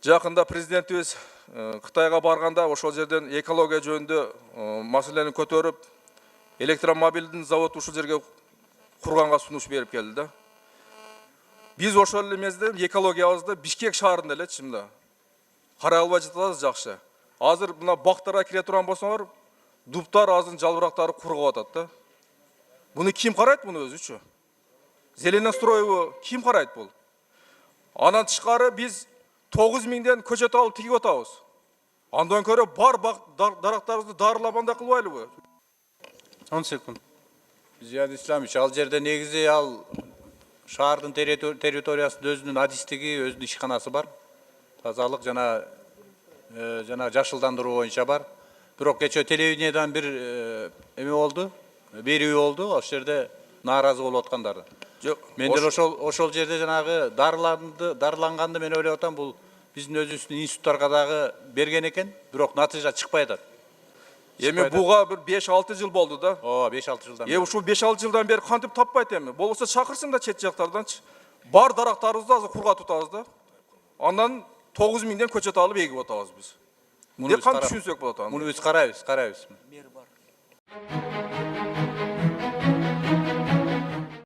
Жақында президентimiz Қытайға барғанда ошол жерден экология жөнүндө маселени көтөрүп, электромобилдин завод ушул жерге курганга сунуш берип келди да. Биз ошол эмезде экологиябызды Бишкек шаарында эле чымда карай албай жатабыз жакшы. Азыр мына бактарга кире турган болсоңор, дуптар азын жалбырактары кургап атат да. Буну ким карайт буну өзүчү? Зеленостройбу ким карайт бул? Анан тышкары биз 9000ден көчөт алып тигип атабыз. Андан көрө бар дарактарыбызды дарылабанда кылбайлыбы? 10 секунд. Зиян Исламович, ал жерде негизи ал шаардын территориясында өзүнүн адистиги, өзүнүн ишканасы бар. Тазалык жана жашылдандыруу боюнча бар. Бирок кечээ телевидениедан бир эме болду, берүү болду, ошол жерде нааразы болуп аткандары. Мен деле ошол жерде жанагы дарыланганды мен ойлоп атам, бул биздин өзүбүздүн институттарга дагы берген экен, бирок натыйжа чыкпай атат. Эми буга бир 5-6 жыл болду да. Ооба, 5-6 жылдан. Ушул 5-6 жылдан бери кантип таппайт эми? Болбосо чакырсың да чет жактарданчы. Бар дарактарыбызды азыр кургатып атабыз да. Андан 9000ден көчөт алып эгип атабыз биз. Деп кантип түшүнсөк болот аны? Муну биз карайбыз. Мер бар.